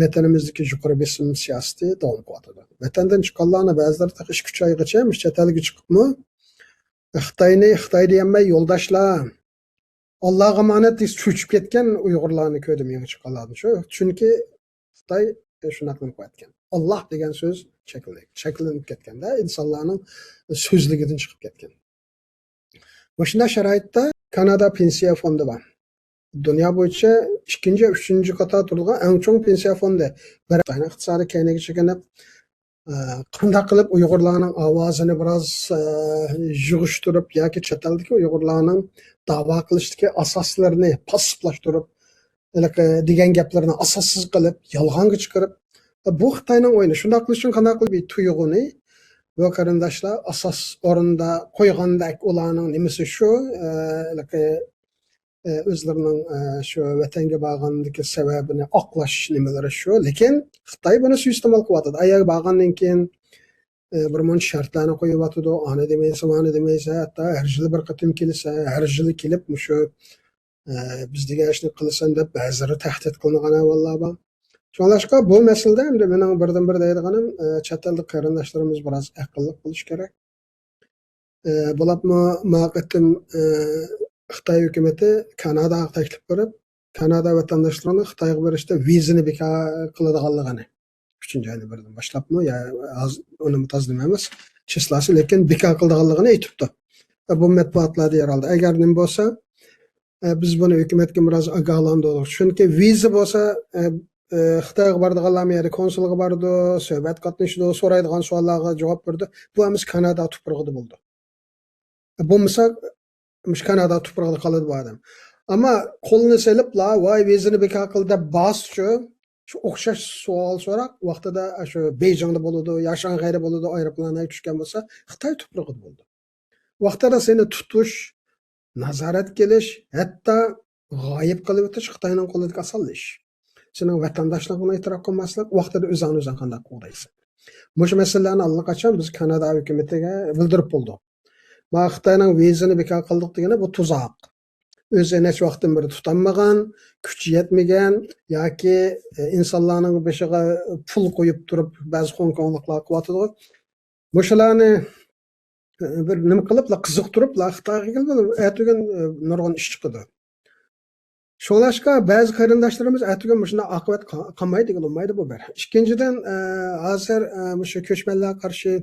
vatanimizdagi yuqori besim siyosati davom qilyotdi. Vatandan chiqqanlarni ba'zilari 2-3 oygacha chet elga chiqibmi Xitoy deymay yo'ldoshlar Allohga omonat deb cho'chib ketgan Uyg'urlarni ko'rdim yangi chiqqanlarni shu. Chunki Xitoy shunaqa qilib qo'ygan. Allah degan so'z shakllanib ketganda insonlarning so'zligidan chiqib ketgan. Mana sharoitda Kanada pensiya fondi bor. Dunyo bo'yicha 2-chi, 3-chi qator turgan eng chong pensiya fondi. Bir iqtisodiy kaynaga chiqinib qanday qilib Uyg'urlarning ovozini biroz yig'ishtirib yoki chet eldagi Uyg'urlarning da'vo qilishdagi asoslarini passivlashtirib degan gaplarni asossiz qilib yolg'onga chiqarib bu Xitoyning o'yini. Shunday qilish uchun qanday qilib bir tuyg'uni va qarindoshlar asos o'rinda qo'ygandek ularning nimasi shu özlerinin şu vatanga bagandaki sebebini aqlash nimalari shu, lekin Xitoy buni suiiste'mol qilyapti. Agar bag'andan keyin bir muncha shartlarni qo'yyapti, ana demaysa, mana demaysa, hatto har yil bir qatim kelsa, har yil kelib shu biz degan ishni qilsan deb ba'zilari tahdid qilingan avvallar bor. Shunlashqa bu masalada endi mening birdan bir deydiganim chet ellik qarindoshlarimiz biroz aqlli bo'lish kerak. Bularni maqatim Xitoy hukumati Kanadaga taklif berib, Kanada vatandaşlarını Xitoyga berishda vizani bekor qiladiganligini 3-oyni birdan boshlabmi yo uni mutazdimaymiz chislasi, lekin bekor qiladiganligini aytibdi. Bu matbuotlarda yer oldi. Agar nim bo'lsa, biz buni hukumatga biroz ogohlantirdik. Chunki viza bo'lsa Xitoyga boradiganlar yerda konsulga bordi, suhbat qatnashdi, so'raydigan savollarga javob berdi. Bu hamiz Kanada tuprog'ida bo'ldi. Bu misol Kanada tuprog'ida qoladi bu odam. Ama qo'lini silib, la voy vizani bekor qil deb boschi, shu o'xshash savol so'rab, vaqtida shu Beijingda bo'ladi, yo Shanxayda bo'ladi, aeroplanga tushgan bo'lsa, Xitoy tuprog'ida bo'ldi. Vaqtida seni tutish, nazorat qilish, hatto g'oyib qilib o'tish Xitoyning qo'lidagi oson ish. Sening vatandoshligingni e'tirof qilmaslik, vaqtida o'zing qanday qo'g'daysan. Mush masalalarni allaqachon biz Kanada hukumatiga bildirib bo'ldik. Ma Xitoyning vizani bekor qildik degani bu tuzoq. O'zi necha vaqtdan beri tutanmagan, kuchi yetmagan yoki insonlarning beshiga pul qo'yib turib ba'zi Hongkongliklar qilyotdi. Mushularni bir nima qilib, qiziqtirib, Xitoyga keldi, aytgan nurg'un ish chiqdi. Shunlashqa ba'zi qarindoshlarimiz aytgan shunday oqibat qilmaydi, bo'lmaydi bu bir. Ikkinchidan, hozir shu ko'chmanlarga qarshi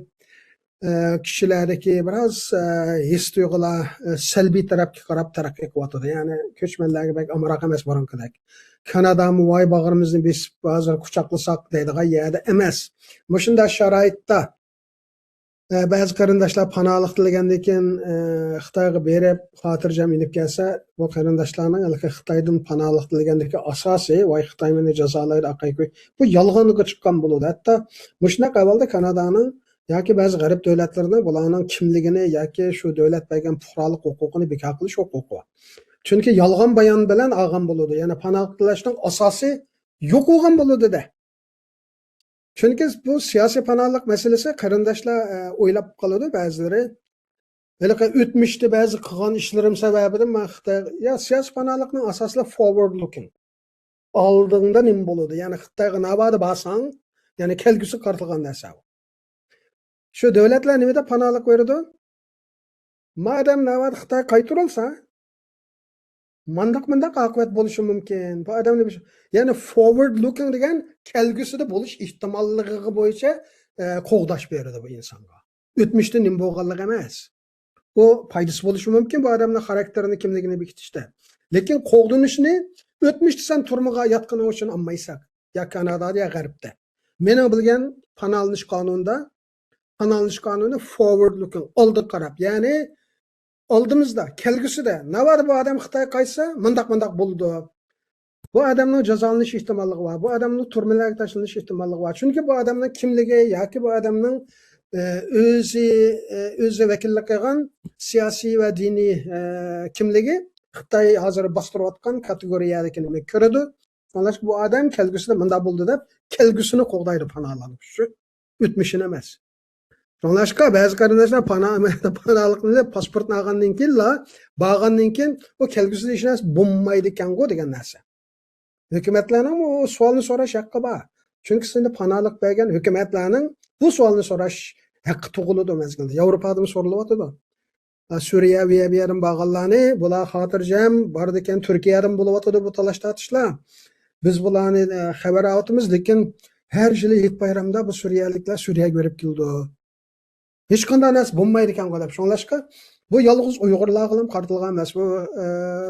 kishilardagi biroz his tuyg'ular salbiy tarafga qarab taraqqiy qilyapti. Ya'ni ko'chmanlarga bak amroq emas burunqidek. Kanadami voy bag'rimizni besib hozir quchoqlasak deydigan yerda emas. Shunday sharoitda ba'zi qarindoshlar panohlik tilagandan keyin Xitoyga berib xotirjam inib kelsa, bu qarindoshlarning Xitoydan panohlik tilagandagi asosiy voy Xitoy meni jazolaydi aqayqo'y. Bu yolg'onga chiqqan bo'ladi. Hatto shunday avvalda Kanadaning yoki ba'zi g'arb davlatlarning bularning kimligini yoki shu davlat bergan fuqarolik huquqini bekor qilish huquqi bor. Chunki yolg'on bayon bilan olgan bo'ladi. Ya'ni panoh tilashning asosi yo'q bo'lgan bo'ladi-da. Chunki bu siyosiy panohlik masalasi qarindoshlar o'ylab qoladi ba'zilari. Balki o'tmishda ba'zi qilgan ishlarim sababidan men Xitoy siyosiy panohlikning asosli forward looking. Oldinda nima bo'ladi? Ya'ni Xitoyga navbada borsang, ya'ni kelgusi qartilgan narsa. Shu davlatlar nimada panohlik beradi? Madam navbat Xitoy qaytarilsa, mandaq oqibat bo'lishi mumkin. Bu odamni ya'ni forward looking degan kelgusida bo'lish ehtimolligi bo'yicha qo'g'dash beradi bu insonga. O'tmishda nima bo'lganligi emas. Bu foydasi bo'lishi mumkin bu odamning xarakterini, kimligini bekitishda. Lekin qo'g'dinishni o'tmishda sen turmaga yotqani uchun olmaysan. Ya Kanadada ya G'arbda. Mening bilgan panohlanish qonuni forward looking, oldiga qarab, ya'ni oldimizda, kelgusida navbat bu odam Xitoy qaytsa, mundaq bo'ldi. Bu odamning jazolanish ehtimolligi bor. Bu odamning turmalarga tashlanish ehtimolligi bor. Chunki bu odamning kimligi yoki bu odamning o'zi vakillik qilgan siyosiy va diniy kimligi Xitoy hozir bostirayotgan kategorizmni ko'radi. Xo'sh, bu odam kelgusida mundaq bo'ldi deb kelgusini qo'g'daydi panohlanib. Shu o'tmishini emas. Sonlaşqa ba'zi qarindoshlar panohlikni pasportni olgandan keyin borgandan keyin bu kelgusida hech narsa bo'lmaydi ekan-ku degan narsa. Hukumatlarning bu savolni so'rash haqqi bor. Chunki seni panohlik bergan hukumatlarning bu savolni so'rash haqqi tug'iladi mezgilda. Yevropada so'ralyapti. Suriya va Yemen borganlarni bular xotirjam bordi ekan, Turkiyadan bo'lyapti bu talash tortishlar. Biz bularni xabar olamiz, lekin har yili Hayit bayramida bu suriyaliklar Suriyaga berib keldi. Hech qanday narsa bo'lmaydi ekan deb shunlashqa bu yolg'iz Uyg'urlarga ham qartilgan emas. Bu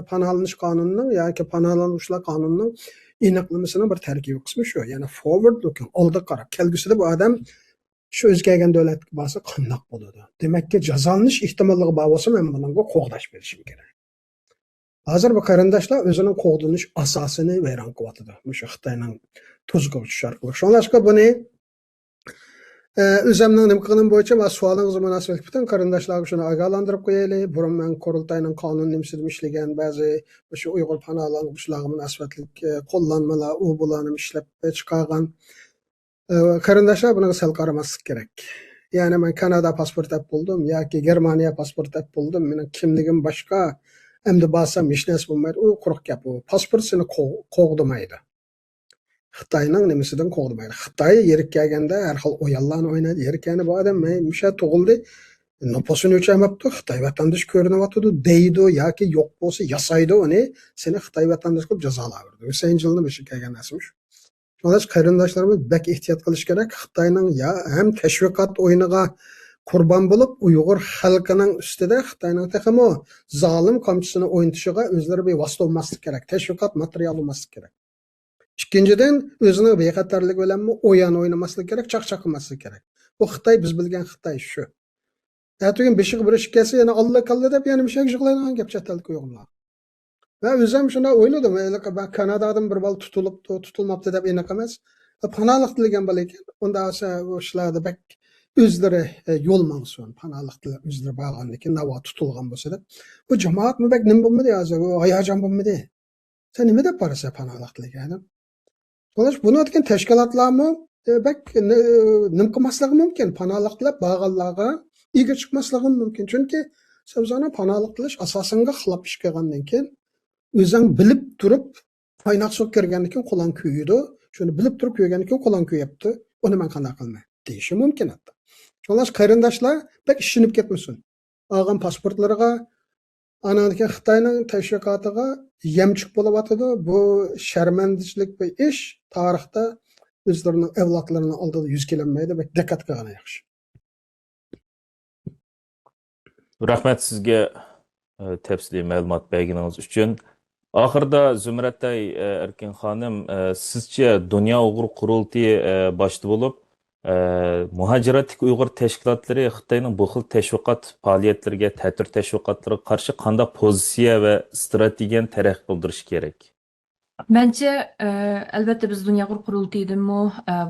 panohlanish qonunining yoki panohlanuvchilar qonunining aniqlamasini bir tarkibiy qismi shu. Ya'ni forward looking, oldiga qarab, kelgusida bu odam shu o'zgargan davlatga borsa qandoq bo'ladi? Demakki, jazolanish ehtimolligi bor bo'lsa, men bunga qo'g'dash berishim kerak. Hozir bu qarindoshlar o'zining qo'g'dinish asosini vayron qilyapti. O'sha Xitoyning tuzga tushish orqali. Shunlashqa buni Özümnün nimqinin boyunca va sualınızga münasibet bütün qarindoshlarga shuni ogohlantirib qo'yaylik. Burun men qurultayning qonun nimsida ishlagan ba'zi o'sha Uyg'ur panohlanuvchilarga munosabatlik qo'llanmalar u bularni ishlab chiqargan qarindoshlar buni sal qaramaslik kerak. Ya'ni men Kanada pasport olib bo'ldim yoki Germaniya pasport olib bo'ldim. Mening kimligim boshqa. Endi borsam hech narsa bo'lmaydi. U quruq gap u. Pasport seni qo'g'dimaydi. Xitoyning nimasidan qo'g'dimaydi. Xitoy yerga kelganda har xil o'yinlarni o'ynadi. Yerkani bu odam o'sha tug'ildi. Nopasini o'lchamabdi. Xitoy vatandosh ko'rinyapti deydi yoki yo'q bo'lsa yasaydi uni. Seni Xitoy vatandosh qilib jazolaydi. Hussein Jilni beshi kelgan narsamış. Şundaş qarindoshlarimiz bek ehtiyot qilish kerak. Xitoyning ya ham tashviqot o'yiniga qurban bo'lib, Uyg'ur xalqining ustida Xitoyning texmo zolim qamchisini o'ynatishiga o'zlari bevosita olmaslik kerak. Tashviqot material olmaslik kerak. İkinciden özünün bexatarligi bilan o'yin o'ynamaslik kerak, chaqchaq qilmaslik kerak. Bu Xitoy biz bilgan Xitoy shu. Ertaga beshiq birishib kelsa yana Allah kalla deb yana bir şey yig'laydigan gap chatalik Uyg'urlar. Va o'zim shunda o'yladim, ben Kanadadan bir bal tutilmabdi deb enak emas. Panohlik degan bal ekan. Unda o'shalarda bek o'zlari yo'l mangson, panohlik o'zlari borgandan keyin navo tutilgan bo'lsa deb. Bu jamoatmi bek nima bo'lmadi hozir? Hayajon bo'lmadi. Sen nima deb borasan panohlik degan? Xo'sh, buni aytgan tashkilotlarmi bak nim qilmasligi mumkin. Panohlik qilib borganlarga ega chiqmasligi mumkin. Chunki sizlarni panohlik qilish asosingga xilop ish qilgandan keyin o'zing bilib turib qaynoq suv kirgandan keyin qo'lan kuyidi. Shuni bilib turib kuygandan keyin qo'lan kuyapti. Uni men qanday qilmay deyishi mumkin hatto. Xo'sh, qarindoshlar bak ishinib ketmasin. Olgan pasportlariga anadagi Xitoyning tashviqotiga yemchiq bo'layotdi. Bu sharmandichilik bir ish tarixda o'zlarining avlodlarining oldida yuz kelmaydi. Bak diqqat qilgan yaxshi. Rahmat sizga tafsiliy ma'lumot berganingiz uchun. Oxirida Zumratay Erkin xonim, sizcha Dunyo Uyg'ur qurultiyi boshida bo'lib, muhojiratlik Uyg'ur tashkilotlari Xitoyning bu xil tashviqot faoliyatlariga, ta'tir tashviqotlariga qarshi qanday pozitsiya va strategiyani taraf qildirish kerak? Bence elbette biz Dünya Uyg'ur Qurultayidimi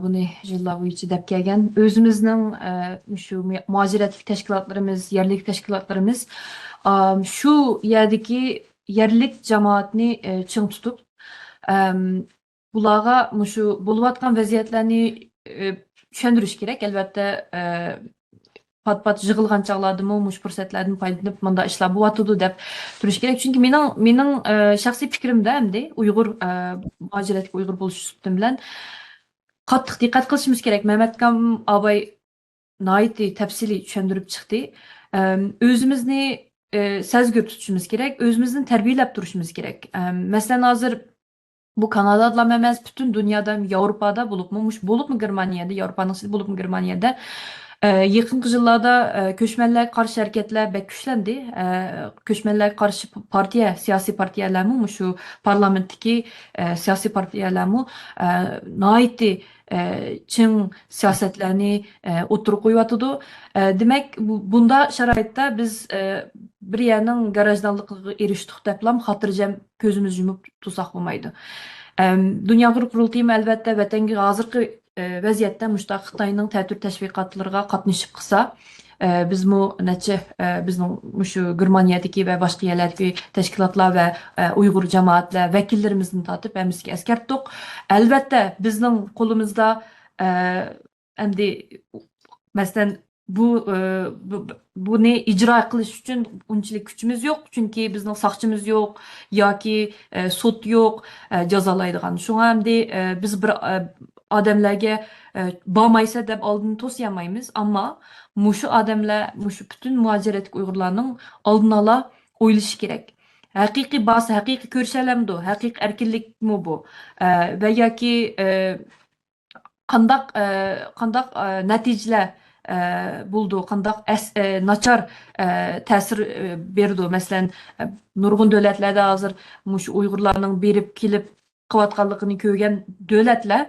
buni yillar bo'yicha deb kelgan. O'zimizning shu muhojiratlik tashkilotlarimiz, yerlik tashkilotlarimiz shu yerdagi yerlik jamoatni ching tutib, bularga shu bo'layotgan vaziyatlarni tushundirish kerak. Albatta pat-pat yig'ilgan chog'lardimi mush fursatlardan foydalanib menda ishlar bo'lyotdi deb turish kerak. Chunki mening shaxsiy fikrimda hamda Uyg'ur muhojiratlik Uyg'ur bo'lish usulim bilan qattiq diqqat qilishimiz kerak. Mehmetkan abay naiti tafsili tushuntirib chiqdi. O'zimizni sezgir tutishimiz kerak, o'zimizni tarbiyalab turishimiz kerak. Masalan, hozir bu Kanada'da emas, bütün dünyada, Avrupa'da bo'libmi Germaniyada, Yevropaning ichida bo'libmi Germaniyada yaqinqi yillarda ko'chmanlarga qarshi harakatlar bek kuchlanди. Ko'chmanlarga qarshi partiya, siyosiy partiyalarmi, shu parlamentdagi siyosiy partiyalarmi noiti ching siyosatlarni o'tirib qo'yyotdi. Demak, bunda sharoitda biz bir yerning garajdonligiga erishdik deb ham xotirjam ko'zimiz yumib tursak bo'lmaydi. Dunyo Uyg'ur qurultiyi albatta vatanga hozirgi vaziyatda mushtaq Xitoyning ta'tir tashviqotlariga qatnashib qilsa, bizmi necha bizning shu Germaniyadagi va boshqa yerlardagi tashkilotlar va Uyg'ur jamoatlar vakillarimizni tortib hamisiga eskartdik. Albatta bizning qo'limizda endi masalan buni ijro qilish uchun unchalik kuchimiz yo'q, chunki bizning soqchimiz yo'q yoki sud yo'q jazolaydigan. Shunga hamda biz bir odamlarga bormaysa deb oldini to'syamaymiz, ammo mushu odamlar, mushu butun muhojiratlik Uyg'urlarning oldini ola o'ylashi kerak. Haqiqiy bas, haqiqiy ko'rshalamdi, haqiqiy erkinlikmi bu? Va yoki qandaq natijalar buldu, qandaq nachar ta'sir berdi. Masalan, nurg'un davlatlarda hozir mushu Uyg'urlarning berib kelib qilayotganligini ko'rgan davlatlar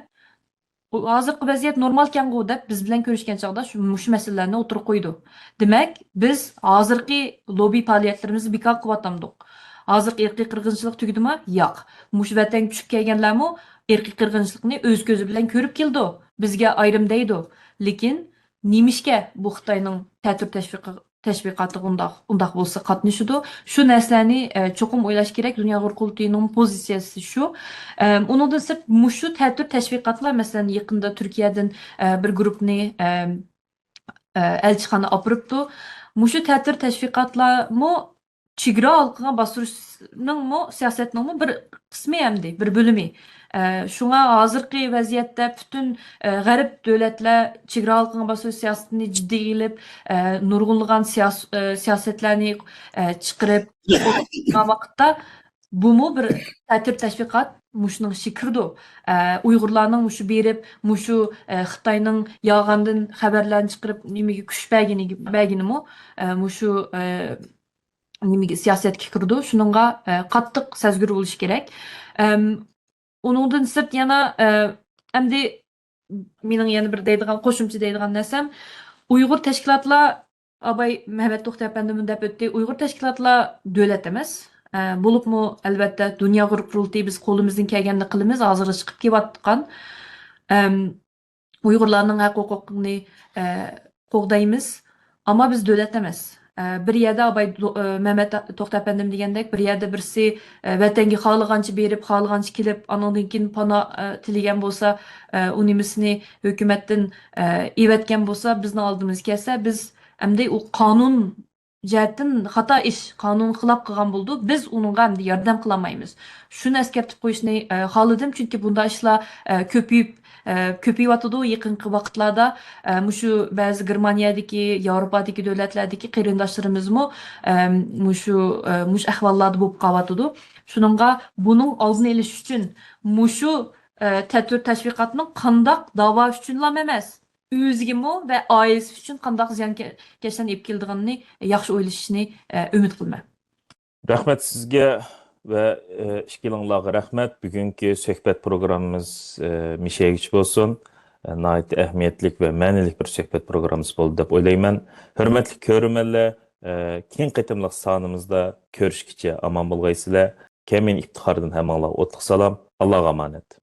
hozirgi vaziyat normal ekan-ku deb biz bilan ko'rishgan chog'da shu masalalarni o'tirib qo'ydi. Demak, biz hozirgi lobby faoliyatlarimizni bekor qilyapmiz. Hozir irqiy qirg'inchilik tugdimi? Yo'q. Mush vatan tushib kelganlarmi irqiy qirg'inchilikni o'z ko'zi bilan ko'rib keldi. Bizga ayrim deydi. Lekin немишке bu Xitoyning ta'tir tashviqoti undaq bo'lsa qatnashidi. Shu narsani cho'qim o'ylash kerak. Dunyo qurultiyining pozitsiyasi shu. Uningdan sirt mushu ta'tir tashviqotlar masalan yaqinda Turkiyadan bir guruhni elchixona opiribdi. Mushu ta'tir tashviqotlarmi chegara halkına bastırışının mu siyasetinin mu bir kısmı hem de bir bölümü. Şuna hazırki vaziyette bütün garip devletler chegara halkına bastırış siyasetini ciddi ilip nurgulluğun siyasetlerini çıkarıp vakitte bu mu bir ta'tir tashviqot muşunun şikirdu. Uygurlarning mushu berip, mushu Xitoyning yolg'ondan xabarlarni chiqarib nimaga kuch bergini mu mushu nimaga siyosatga kirdi. Shuningga qattiq sezgir bo'lish kerak. Uningdan sirt yana endi mening yana bir deydigan qo'shimcha deydigan narsam Uyg'ur tashkilotlar Abay Mehmet To'xta efendimiz deb o'tdi. Uyg'ur tashkilotlar davlat emas. Bo'libmi albatta dunyo qurultiyi biz qo'limizdan kelganini qilamiz. Hozir chiqib kelayotgan Uyg'urlarning haq-huquqini qo'g'daymiz, ammo biz davlat emas. Bir yerda Abay Mehmet To'xta efendim degandek bir yerda birisi vatanga xohlagancha berib, xohlagancha kelib, anandan keyin pana tilagan bo'lsa, unimisini hukumatdan evatgan bo'lsa, bizni oldimizga kelsa, biz endi u qonun jihatdan xato ish, qonun xilof qilgan bo'ldi. Biz uningga endi yordam qilolmaymiz. Shuni eskartib qo'yishni xohladim, chunki bunda ishlar ko'payyotidi yaqinqi vaqtlarda mushu ba'zi Germaniyadagi, Yevropadagi davlatlardagi qarindoshlarimiz-mu mushu ahvollarda bo'lib qolyotidi. Shuningga buning oldini olish uchun mushu ta'tir tashviqotning qandaq da'vo uchunlam emas, o'zigimi va oilasi uchun qandaq ziyonkashlarni olib kelganini yaxshi o'ylashni umid qilaman. Rahmat sizga ve işkilanlarga rahmet. Bugünkü söhbət programımız mişegiç bolsun. Nəhayət əhəmiyyətlik və mənilik bir söhbət programımız oldu deb oylayman. Hörmətli görürmənlər, keng qitimliq sanımızda görüşkiçə aman bolğaysızlar. Kəmin iftixardan həmənlər otluq salam. Allah'a emanet.